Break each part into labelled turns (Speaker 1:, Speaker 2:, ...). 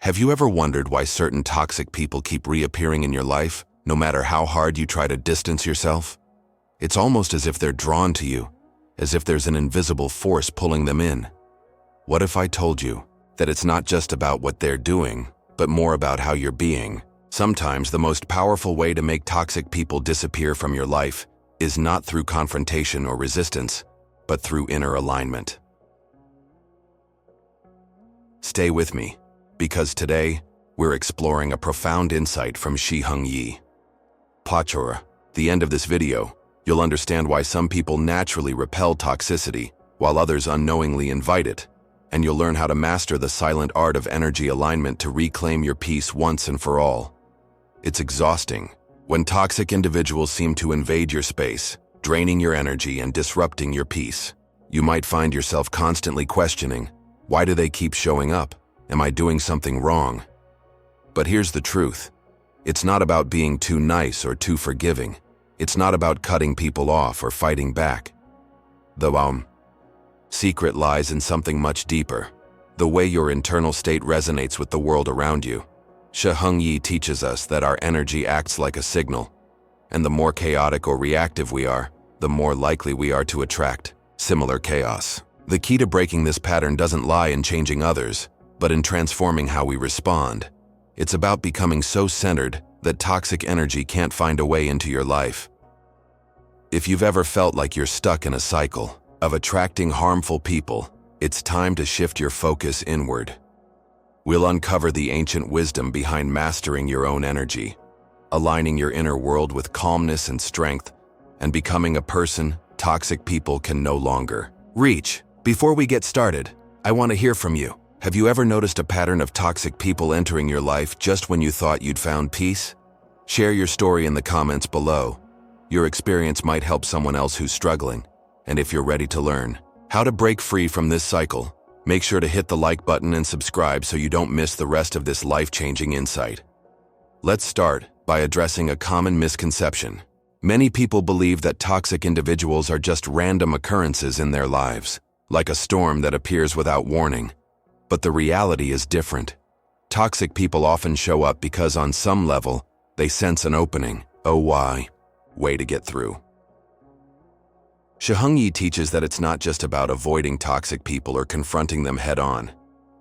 Speaker 1: Have you ever wondered why certain toxic people keep reappearing in your life, no matter how hard you try to distance yourself? It's almost as if they're drawn to you, as if there's an invisible force pulling them in. What if I told you that it's not just about what they're doing, but more about how you're being? Sometimes the most powerful way to make toxic people disappear from your life is not through confrontation or resistance, but through inner alignment. Stay with me, because today we're exploring a profound insight from Shi Heng Yi. Pachora, the end of this video, you'll understand why some people naturally repel toxicity, while others unknowingly invite it, and you'll learn how to master the silent art of energy alignment to reclaim your peace once and for all. It's exhausting when toxic individuals seem to invade your space, draining your energy and disrupting your peace. You might find yourself constantly questioning, why do they keep showing up? Am I doing something wrong? But here's the truth. It's not about being too nice or too forgiving. It's not about cutting people off or fighting back. The secret lies in something much deeper, the way your internal state resonates with the world around you. Shi Heng Yi teaches us that our energy acts like a signal, and the more chaotic or reactive we are, the more likely we are to attract similar chaos. The key to breaking this pattern doesn't lie in changing others, but in transforming how we respond. It's about becoming so centered that toxic energy can't find a way into your life. If you've ever felt like you're stuck in a cycle of attracting harmful people, it's time to shift your focus inward. We'll uncover the ancient wisdom behind mastering your own energy, aligning your inner world with calmness and strength, and becoming a person toxic people can no longer reach. Before we get started, I want to hear from you. Have you ever noticed a pattern of toxic people entering your life just when you thought you'd found peace? Share your story in the comments below. Your experience might help someone else who's struggling. And if you're ready to learn how to break free from this cycle, make sure to hit the like button and subscribe so you don't miss the rest of this life-changing insight. Let's start by addressing a common misconception. Many people believe that toxic individuals are just random occurrences in their lives, like a storm that appears without warning. But the reality is different. Toxic people often show up because on some level, they sense an opening, way to get through. Shi Heng Yi teaches that it's not just about avoiding toxic people or confronting them head-on.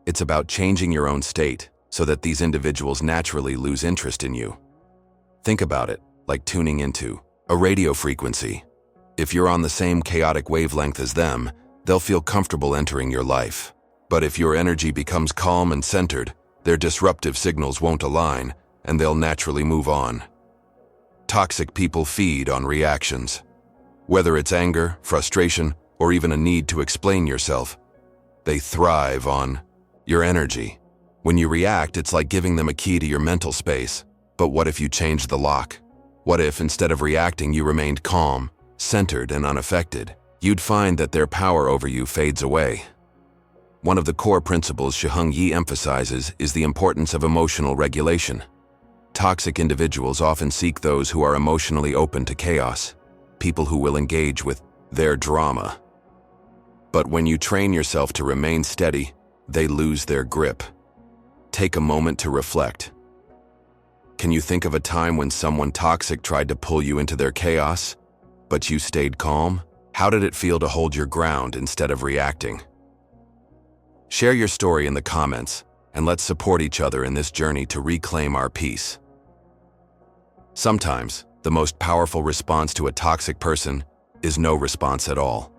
Speaker 1: It's about changing your own state so that these individuals naturally lose interest in you. Think about it like tuning into a radio frequency. If you're on the same chaotic wavelength as them, they'll feel comfortable entering your life. But if your energy becomes calm and centered, their disruptive signals won't align, and they'll naturally move on. Toxic people feed on reactions. Whether it's anger, frustration, or even a need to explain yourself, they thrive on your energy. When you react, it's like giving them a key to your mental space. But what if you changed the lock? What if, instead of reacting, you remained calm, centered, and unaffected? You'd find that their power over you fades away. One of the core principles Shi Heng Yi emphasizes is the importance of emotional regulation. Toxic individuals often seek those who are emotionally open to chaos, people who will engage with their drama. But when you train yourself to remain steady, they lose their grip. Take a moment to reflect. Can you think of a time when someone toxic tried to pull you into their chaos, but you stayed calm? How did it feel to hold your ground instead of reacting? Share your story in the comments, and let's support each other in this journey to reclaim our peace. Sometimes, the most powerful response to a toxic person is no response at all.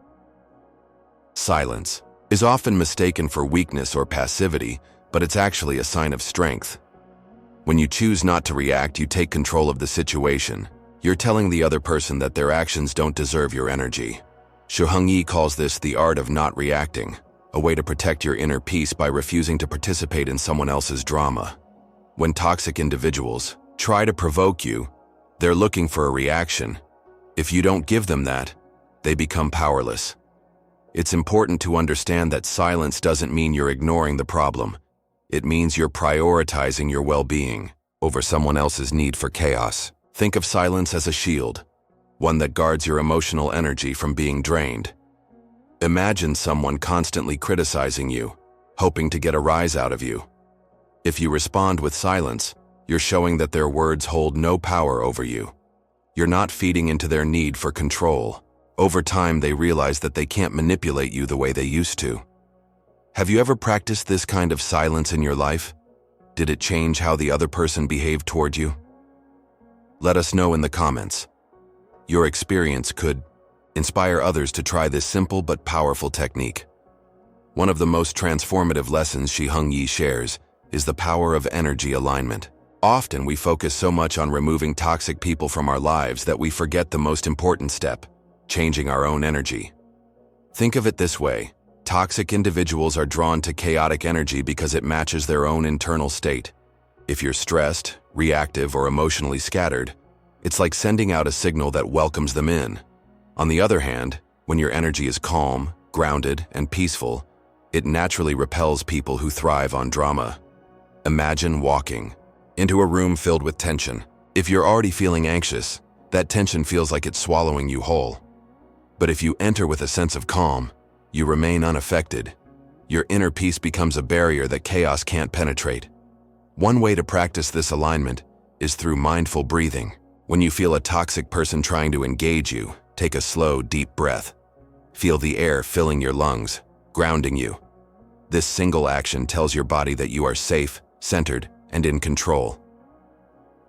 Speaker 1: Silence is often mistaken for weakness or passivity, but it's actually a sign of strength. When you choose not to react, you take control of the situation. You're telling the other person that their actions don't deserve your energy. Shi Heng Yi calls this the art of not reacting, a way to protect your inner peace by refusing to participate in someone else's drama. When toxic individuals try to provoke you, they're looking for a reaction. If you don't give them that, they become powerless. It's important to understand that silence doesn't mean you're ignoring the problem. It means you're prioritizing your well-being over someone else's need for chaos. Think of silence as a shield, one that guards your emotional energy from being drained. Imagine someone constantly criticizing you, hoping to get a rise out of you. If you respond with silence, you're showing that their words hold no power over you. You're not feeding into their need for control. Over time, they realize that they can't manipulate you the way they used to. Have you ever practiced this kind of silence in your life? Did it change how the other person behaved toward you? Let us know in the comments. Your experience could inspire others to try this simple but powerful technique. One of the most transformative lessons Shi Heng Yi shares is the power of energy alignment. Often we focus so much on removing toxic people from our lives that we forget the most important step, changing our own energy. Think of it this way. Toxic individuals are drawn to chaotic energy because it matches their own internal state. If you're stressed, reactive, or emotionally scattered, it's like sending out a signal that welcomes them in. On the other hand, when your energy is calm, grounded, and peaceful, it naturally repels people who thrive on drama. Imagine walking into a room filled with tension. If you're already feeling anxious, that tension feels like it's swallowing you whole. But if you enter with a sense of calm, you remain unaffected. Your inner peace becomes a barrier that chaos can't penetrate. One way to practice this alignment is through mindful breathing. When you feel a toxic person trying to engage you, take a slow, deep breath. Feel the air filling your lungs, grounding you. This single action tells your body that you are safe, centered, and in control.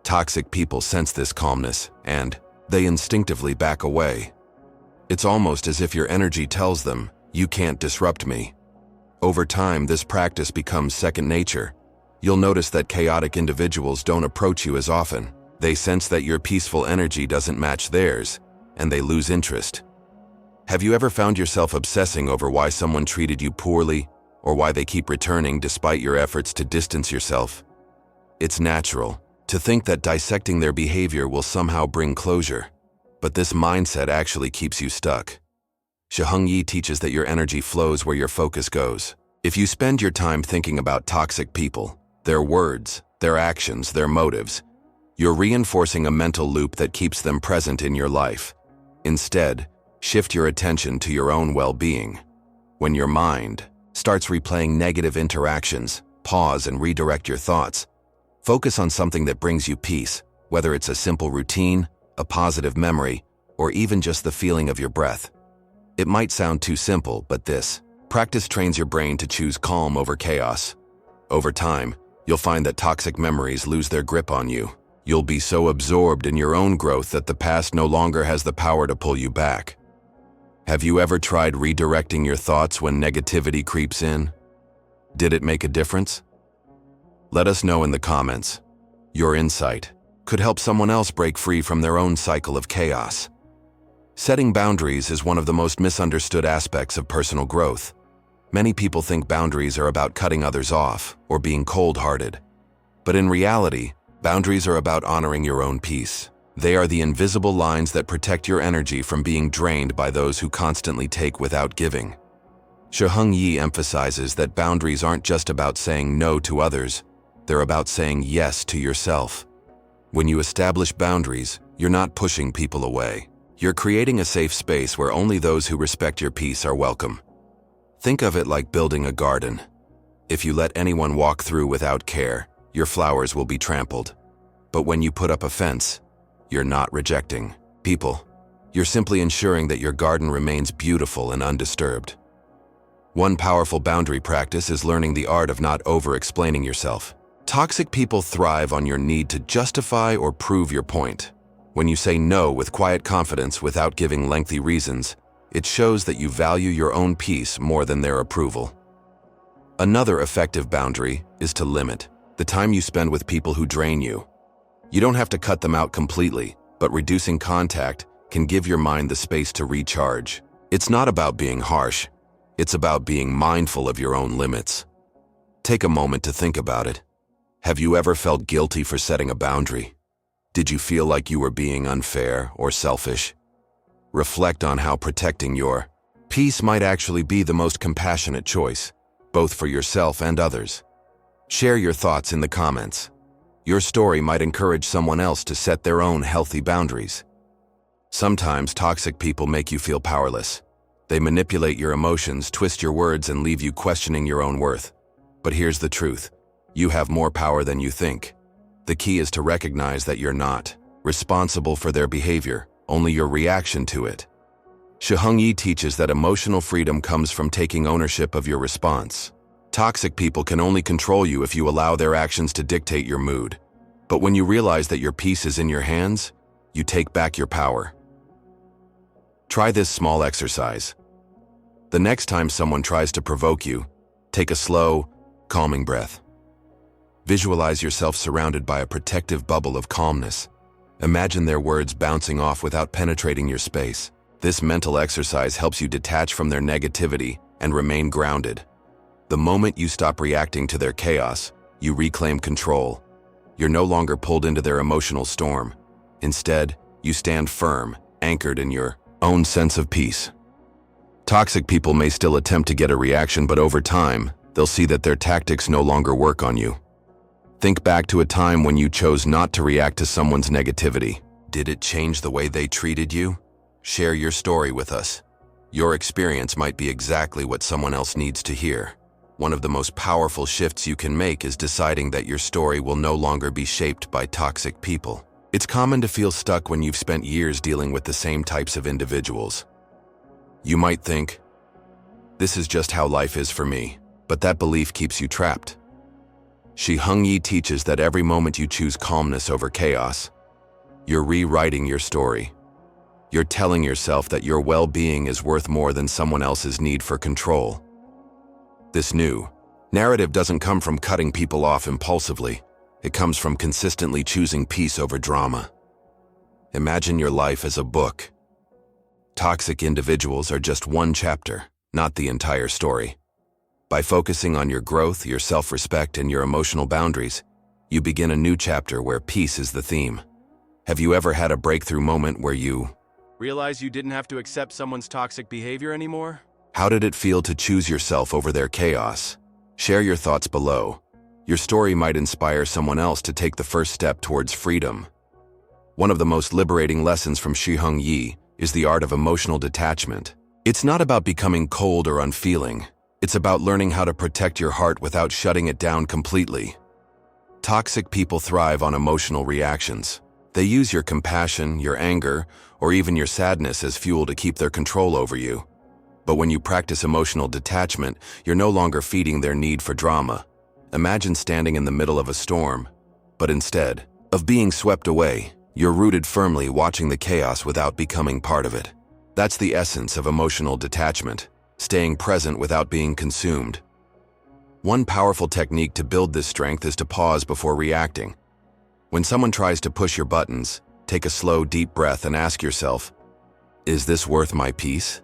Speaker 1: Toxic people sense this calmness, and they instinctively back away. It's almost as if your energy tells them, "You can't disrupt me." Over time, this practice becomes second nature. You'll notice that chaotic individuals don't approach you as often. They sense that your peaceful energy doesn't match theirs, and they lose interest. Have you ever found yourself obsessing over why someone treated you poorly, or why they keep returning despite your efforts to distance yourself? It's natural to think that dissecting their behavior will somehow bring closure, but this mindset actually keeps you stuck. Shi Heng Yi teaches that your energy flows where your focus goes. If you spend your time thinking about toxic people, their words, their actions, their motives, you're reinforcing a mental loop that keeps them present in your life. Instead, shift your attention to your own well-being. When your mind starts replaying negative interactions, pause and redirect your thoughts. Focus on something that brings you peace, whether it's a simple routine, a positive memory, or even just the feeling of your breath. It might sound too simple, but this practice trains your brain to choose calm over chaos. Over time, you'll find that toxic memories lose their grip on you. You'll be so absorbed in your own growth that the past no longer has the power to pull you back. Have you ever tried redirecting your thoughts when negativity creeps in? Did it make a difference? Let us know in the comments. Your insight could help someone else break free from their own cycle of chaos. Setting boundaries is one of the most misunderstood aspects of personal growth. Many people think boundaries are about cutting others off or being cold-hearted. But in reality, boundaries are about honoring your own peace. They are the invisible lines that protect your energy from being drained by those who constantly take without giving. Shi Heng Yi emphasizes that boundaries aren't just about saying no to others, they're about saying yes to yourself. When you establish boundaries, you're not pushing people away. You're creating a safe space where only those who respect your peace are welcome. Think of it like building a garden. If you let anyone walk through without care, your flowers will be trampled. But when you put up a fence, you're not rejecting people. You're simply ensuring that your garden remains beautiful and undisturbed. One powerful boundary practice is learning the art of not over-explaining yourself. Toxic people thrive on your need to justify or prove your point. When you say no with quiet confidence without giving lengthy reasons, it shows that you value your own peace more than their approval. Another effective boundary is to limit the time you spend with people who drain you. You don't have to cut them out completely, but reducing contact can give your mind the space to recharge. It's not about being harsh. It's about being mindful of your own limits. Take a moment to think about it. Have you ever felt guilty for setting a boundary? Did you feel like you were being unfair or selfish? Reflect on how protecting your peace might actually be the most compassionate choice, both for yourself and others. Share your thoughts in the comments. Your story might encourage someone else to set their own healthy boundaries. Sometimes toxic people make you feel powerless. They manipulate your emotions, twist your words, and leave you questioning your own worth. But here's the truth. You have more power than you think. The key is to recognize that you're not responsible for their behavior, only your reaction to it. Shi Heng Yi teaches that emotional freedom comes from taking ownership of your response. Toxic people can only control you if you allow their actions to dictate your mood. But when you realize that your peace is in your hands, you take back your power. Try this small exercise. The next time someone tries to provoke you, take a slow, calming breath. Visualize yourself surrounded by a protective bubble of calmness. Imagine their words bouncing off without penetrating your space. This mental exercise helps you detach from their negativity and remain grounded. The moment you stop reacting to their chaos, you reclaim control. You're no longer pulled into their emotional storm. Instead, you stand firm, anchored in your own sense of peace. Toxic people may still attempt to get a reaction, but over time, they'll see that their tactics no longer work on you. Think back to a time when you chose not to react to someone's negativity. Did it change the way they treated you? Share your story with us. Your experience might be exactly what someone else needs to hear. One of the most powerful shifts you can make is deciding that your story will no longer be shaped by toxic people. It's common to feel stuck when you've spent years dealing with the same types of individuals. You might think, this is just how life is for me, but that belief keeps you trapped. Shi Heng Yi teaches that every moment you choose calmness over chaos, you're rewriting your story. You're telling yourself that your well-being is worth more than someone else's need for control. This new narrative doesn't come from cutting people off impulsively. It comes from consistently choosing peace over drama. Imagine your life as a book. Toxic individuals are just one chapter, not the entire story. By focusing on your growth, your self-respect, and your emotional boundaries, you begin a new chapter where peace is the theme. Have you ever had a breakthrough moment where you
Speaker 2: realize you didn't have to accept someone's toxic behavior anymore?
Speaker 1: How did it feel to choose yourself over their chaos? Share your thoughts below. Your story might inspire someone else to take the first step towards freedom. One of the most liberating lessons from Shi Heng Yi is the art of emotional detachment. It's not about becoming cold or unfeeling. It's about learning how to protect your heart without shutting it down completely. Toxic people thrive on emotional reactions. They use your compassion, your anger, or even your sadness as fuel to keep their control over you. But when you practice emotional detachment, you're no longer feeding their need for drama. Imagine standing in the middle of a storm, but instead of being swept away, you're rooted firmly watching the chaos without becoming part of it. That's the essence of emotional detachment, staying present without being consumed. One powerful technique to build this strength is to pause before reacting. When someone tries to push your buttons, take a slow, deep breath and ask yourself, is this worth my peace?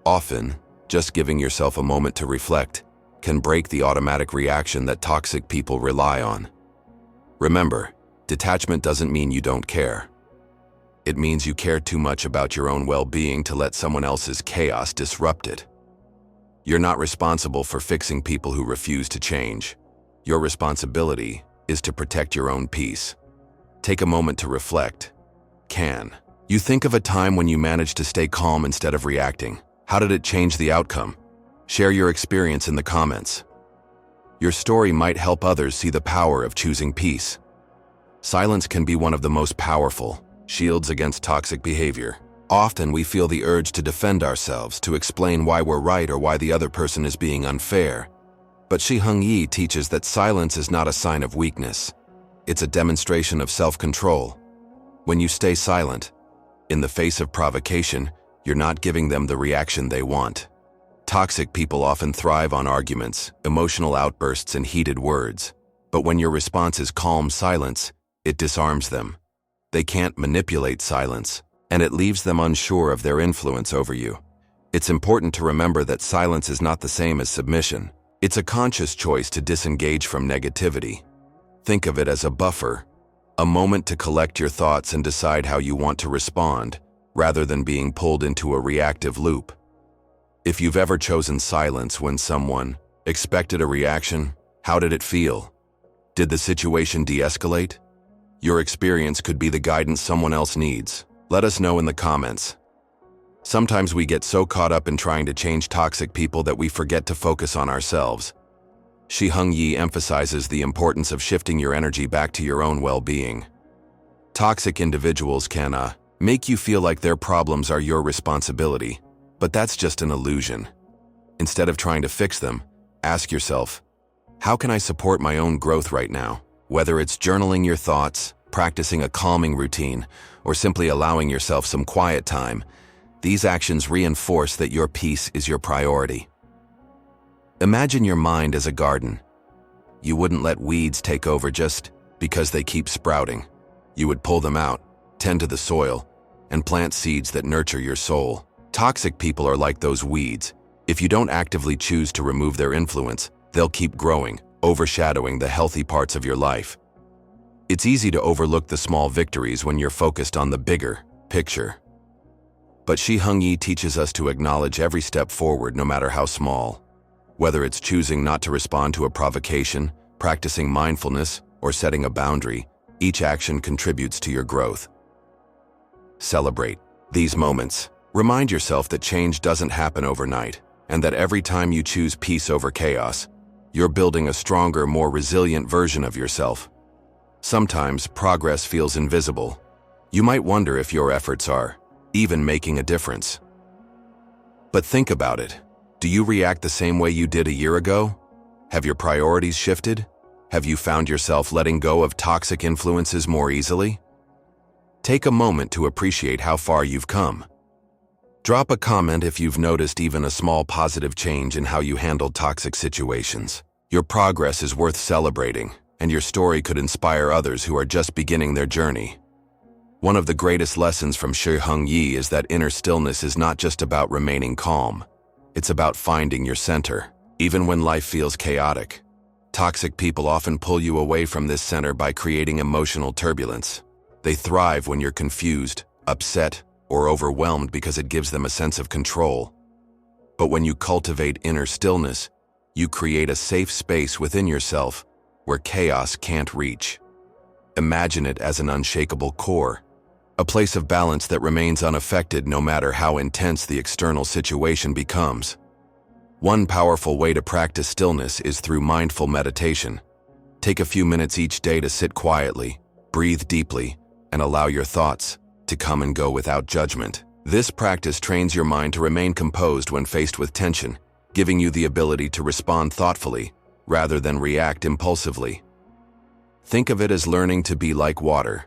Speaker 1: Often, just giving yourself a moment to reflect can break the automatic reaction that toxic people rely on. Remember, detachment doesn't mean you don't care. It means you care too much about your own well-being to let someone else's chaos disrupt it. You're not responsible for fixing people who refuse to change. Your responsibility is to protect your own peace. Take a moment to reflect. Can you think of a time when you managed to stay calm instead of reacting? How did it change the outcome? Share your experience in the comments. Your story might help others see the power of choosing peace. Silence can be one of the most powerful shields against toxic behavior. Often we feel the urge to defend ourselves, to explain why we're right or why the other person is being unfair. But Shi Heng Yi teaches that silence is not a sign of weakness. It's a demonstration of self-control. When you stay silent, in the face of provocation, you're not giving them the reaction they want. Toxic people often thrive on arguments, emotional outbursts, and heated words. But when your response is calm silence, it disarms them. They can't manipulate silence, and it leaves them unsure of their influence over you. It's important to remember that silence is not the same as submission. It's a conscious choice to disengage from negativity. Think of it as a buffer, a moment to collect your thoughts and decide how you want to respond, rather than being pulled into a reactive loop. If you've ever chosen silence when someone expected a reaction, how did it feel? Did the situation de-escalate? Your experience could be the guidance someone else needs. Let us know in the comments. Sometimes we get so caught up in trying to change toxic people that we forget to focus on ourselves. Shi Heng Yi emphasizes the importance of shifting your energy back to your own well-being. Toxic individuals can make you feel like their problems are your responsibility, but that's just an illusion. Instead of trying to fix them, ask yourself, how can I support my own growth right now? Whether it's journaling your thoughts, practicing a calming routine, or simply allowing yourself some quiet time, these actions reinforce that your peace is your priority. Imagine your mind as a garden. You wouldn't let weeds take over just because they keep sprouting. You would pull them out, tend to the soil, and plant seeds that nurture your soul. Toxic people are like those weeds. If you don't actively choose to remove their influence, they'll keep growing, overshadowing the healthy parts of your life. It's easy to overlook the small victories when you're focused on the bigger picture. But Shi Heng Yi teaches us to acknowledge every step forward, no matter how small. Whether it's choosing not to respond to a provocation, practicing mindfulness, or setting a boundary, each action contributes to your growth. Celebrate these moments. Remind yourself that change doesn't happen overnight, and that every time you choose peace over chaos, you're building a stronger, more resilient version of yourself. Sometimes progress feels invisible. You might wonder if your efforts are even making a difference. But think about it. Do you react the same way you did a year ago? Have your priorities shifted? Have you found yourself letting go of toxic influences more easily? Take a moment to appreciate how far you've come. Drop a comment if you've noticed even a small positive change in how you handled toxic situations. Your progress is worth celebrating, and your story could inspire others who are just beginning their journey. One of the greatest lessons from Shi Heng Yi is that inner stillness is not just about remaining calm. It's about finding your center, even when life feels chaotic. Toxic people often pull you away from this center by creating emotional turbulence. They thrive when you're confused, upset, or overwhelmed because it gives them a sense of control. But when you cultivate inner stillness, you create a safe space within yourself where chaos can't reach. Imagine it as an unshakable core, a place of balance that remains unaffected no matter how intense the external situation becomes. One powerful way to practice stillness is through mindful meditation. Take a few minutes each day to sit quietly, breathe deeply, and allow your thoughts to come and go without judgment. This practice trains your mind to remain composed when faced with tension, giving you the ability to respond thoughtfully rather than react impulsively. Think of it as learning to be like water,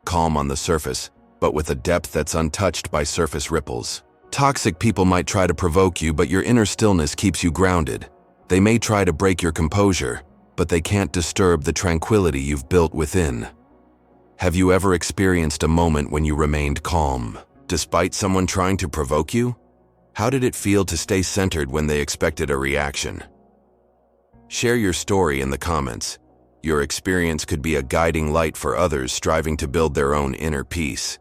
Speaker 1: calm on the surface, but with a depth that's untouched by surface ripples. Toxic people might try to provoke you, but your inner stillness keeps you grounded. They may try to break your composure, but they can't disturb the tranquility you've built within. Have you ever experienced a moment when you remained calm, despite someone trying to provoke you? How did it feel to stay centered when they expected a reaction? Share your story in the comments. Your experience could be a guiding light for others striving to build their own inner peace.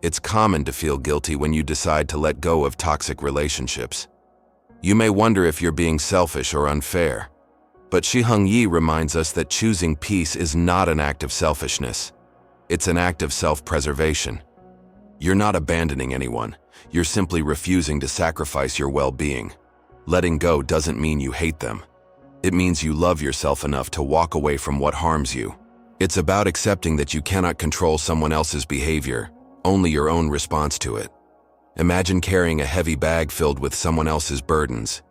Speaker 1: It's common to feel guilty when you decide to let go of toxic relationships. You may wonder if you're being selfish or unfair. But Shi Heng Yi reminds us that choosing peace is not an act of selfishness. It's an act of self-preservation. You're not abandoning anyone. You're simply refusing to sacrifice your well-being. Letting go doesn't mean you hate them. It means you love yourself enough to walk away from what harms you. It's about accepting that you cannot control someone else's behavior, only your own response to it. Imagine carrying a heavy bag filled with someone else's burdens.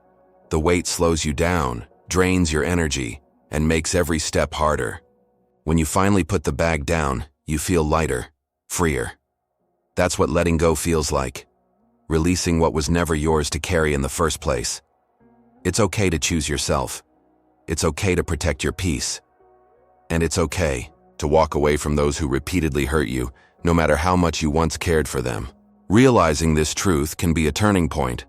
Speaker 1: The weight slows you down, drains your energy, and makes every step harder. When you finally put the bag down, you feel lighter, freer. That's what letting go feels like. Releasing what was never yours to carry in the first place. It's okay to choose yourself. It's okay to protect your peace. And it's okay to walk away from those who repeatedly hurt you, no matter how much you once cared for them. Realizing this truth can be a turning point,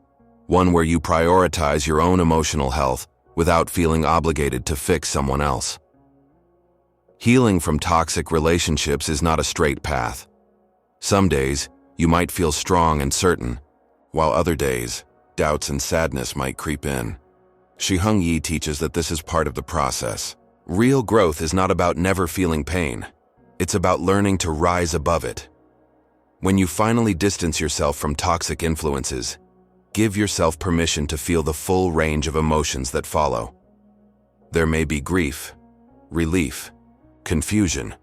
Speaker 1: one where you prioritize your own emotional health without feeling obligated to fix someone else. Healing from toxic relationships is not a straight path. Some days, you might feel strong and certain, while other days, doubts and sadness might creep in. Shi Heng Yi teaches that this is part of the process. Real growth is not about never feeling pain. It's about learning to rise above it. When you finally distance yourself from toxic influences, give yourself permission to feel the full range of emotions that follow. There may be grief, relief, confusion,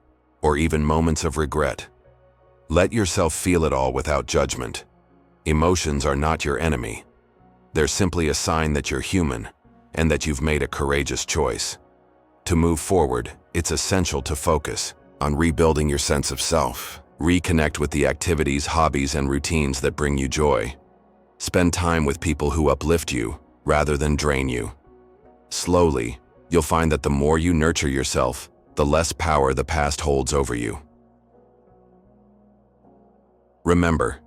Speaker 1: or even moments of regret. Let yourself feel it all without judgment. Emotions are not your enemy. They're simply a sign that you're human and that you've made a courageous choice. To move forward, it's essential to focus on rebuilding your sense of self. Reconnect with the activities, hobbies, and routines that bring you joy. Spend time with people who uplift you rather than drain you. Slowly, you'll find that the more you nurture yourself, the less power the past holds over you. Remember,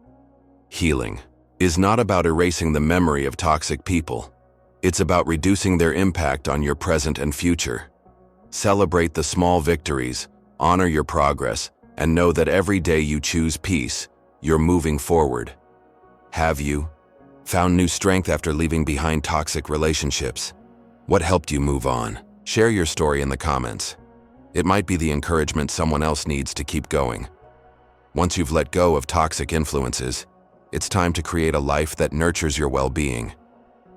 Speaker 1: healing is not about erasing the memory of toxic people. It's about reducing their impact on your present and future. Celebrate the small victories, honor your progress, and know that every day you choose peace, you're moving forward. Have you found new strength after leaving behind toxic relationships? What helped you move on? Share your story in the comments. It might be the encouragement someone else needs to keep going. Once you've let go of toxic influences, it's time to create a life that nurtures your well-being.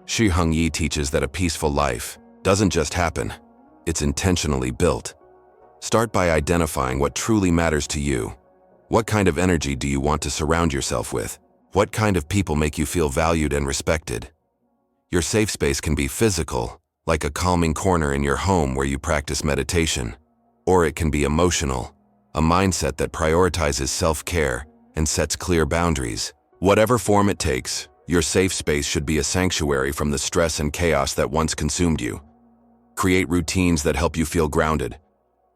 Speaker 1: Shi Heng Yi teaches that a peaceful life doesn't just happen, it's intentionally built. Start by identifying what truly matters to you. What kind of energy do you want to surround yourself with? What kind of people make you feel valued and respected? Your safe space can be physical, like a calming corner in your home where you practice meditation. Or it can be emotional, a mindset that prioritizes self-care and sets clear boundaries. Whatever form it takes, your safe space should be a sanctuary from the stress and chaos that once consumed you. Create routines that help you feel grounded,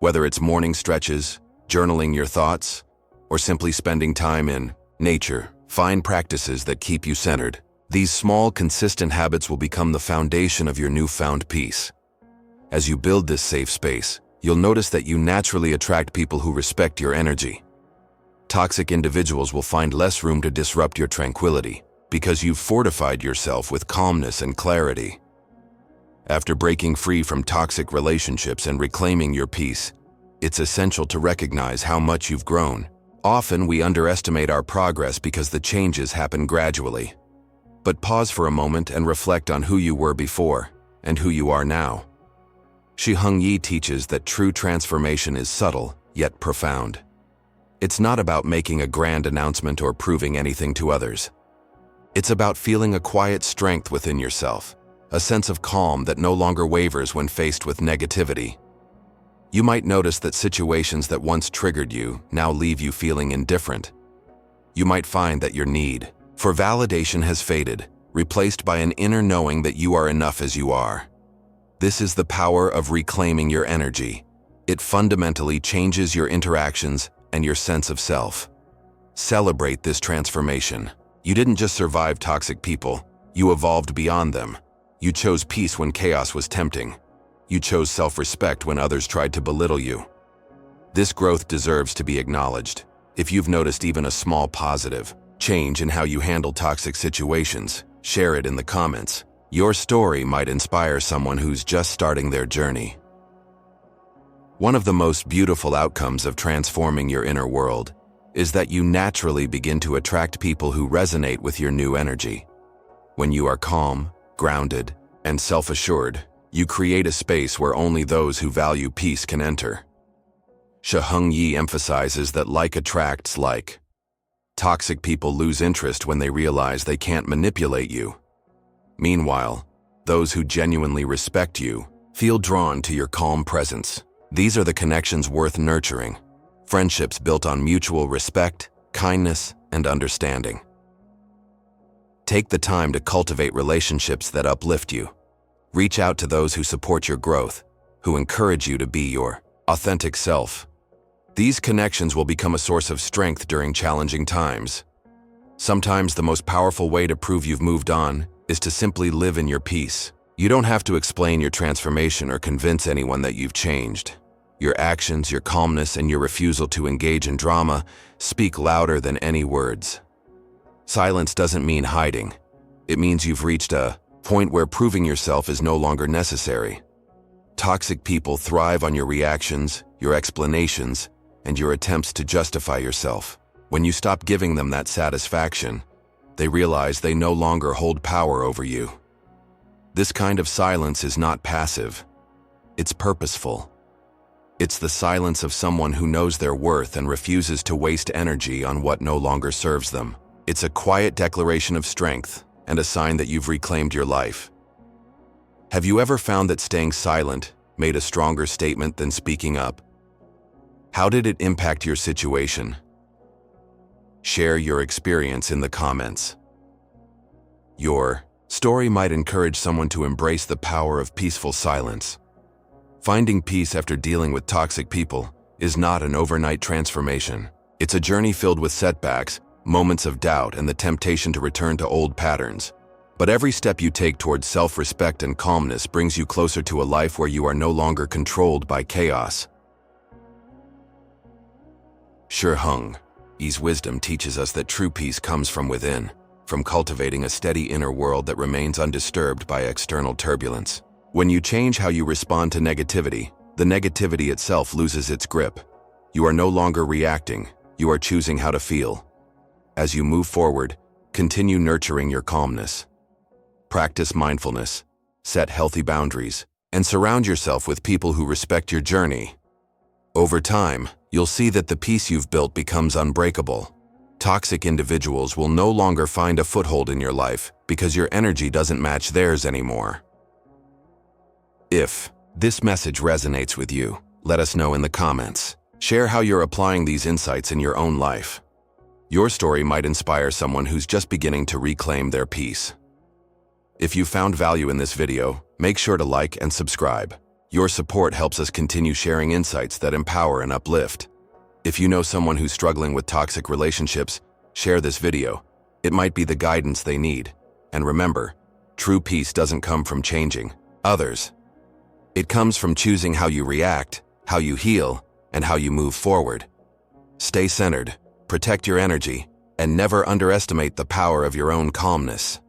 Speaker 1: whether it's morning stretches, journaling your thoughts, or simply spending time in nature. Find practices that keep you centered. These small, consistent habits will become the foundation of your newfound peace. As you build this safe space, you'll notice that you naturally attract people who respect your energy. Toxic individuals will find less room to disrupt your tranquility because you've fortified yourself with calmness and clarity. After breaking free from toxic relationships and reclaiming your peace, it's essential to recognize how much you've grown. Often we underestimate our progress because the changes happen gradually. But pause for a moment and reflect on who you were before and who you are now. Shi Heng Yi teaches that true transformation is subtle, yet profound. It's not about making a grand announcement or proving anything to others. It's about feeling a quiet strength within yourself, a sense of calm that no longer wavers when faced with negativity. You might notice that situations that once triggered you now leave you feeling indifferent. You might find that your need for validation has faded, replaced by an inner knowing that you are enough as you are. This is the power of reclaiming your energy. It fundamentally changes your interactions and your sense of self. Celebrate this transformation. You didn't just survive toxic people, you evolved beyond them. You chose peace when chaos was tempting. You chose self-respect when others tried to belittle you. This growth deserves to be acknowledged. If you've noticed even a small positive change in how you handle toxic situations, share it in the comments. Your story might inspire someone who's just starting their journey. One of the most beautiful outcomes of transforming your inner world is that you naturally begin to attract people who resonate with your new energy. When you are calm, grounded, and self-assured, you create a space where only those who value peace can enter. Shi Heng Yi emphasizes that like attracts like. Toxic people lose interest when they realize they can't manipulate you. Meanwhile, those who genuinely respect you feel drawn to your calm presence. These are the connections worth nurturing, friendships built on mutual respect, kindness, and understanding. Take the time to cultivate relationships that uplift you. Reach out to those who support your growth, who encourage you to be your authentic self. These connections will become a source of strength during challenging times. Sometimes the most powerful way to prove you've moved on is to simply live in your peace. You don't have to explain your transformation or convince anyone that you've changed. Your actions, your calmness, and your refusal to engage in drama speak louder than any words. Silence doesn't mean hiding. It means you've reached a point where proving yourself is no longer necessary. Toxic people thrive on your reactions, your explanations, and your attempts to justify yourself. When you stop giving them that satisfaction, they realize they no longer hold power over you. This kind of silence is not passive. It's purposeful. It's the silence of someone who knows their worth and refuses to waste energy on what no longer serves them. It's a quiet declaration of strength and a sign that you've reclaimed your life. Have you ever found that staying silent made a stronger statement than speaking up? How did it impact your situation? Share your experience in the comments. Your story might encourage someone to embrace the power of peaceful silence. Finding peace after dealing with toxic people is not an overnight transformation. It's a journey filled with setbacks, moments of doubt, and the temptation to return to old patterns. But every step you take towards self-respect and calmness brings you closer to a life where you are no longer controlled by chaos. Shi Heng Yi's wisdom teaches us that true peace comes from within, from cultivating a steady inner world that remains undisturbed by external turbulence. When you change how you respond to negativity, the negativity itself loses its grip. You are no longer reacting, you are choosing how to feel. As you move forward, continue nurturing your calmness. Practice mindfulness, set healthy boundaries, and surround yourself with people who respect your journey. Over time, you'll see that the peace you've built becomes unbreakable. Toxic individuals will no longer find a foothold in your life because your energy doesn't match theirs anymore. If this message resonates with you, let us know in the comments. Share how you're applying these insights in your own life. Your story might inspire someone who's just beginning to reclaim their peace. If you found value in this video, make sure to like and subscribe. Your support helps us continue sharing insights that empower and uplift. If you know someone who's struggling with toxic relationships, share this video. It might be the guidance they need. And remember, true peace doesn't come from changing others. It comes from choosing how you react, how you heal, and how you move forward. Stay centered, protect your energy, and never underestimate the power of your own calmness.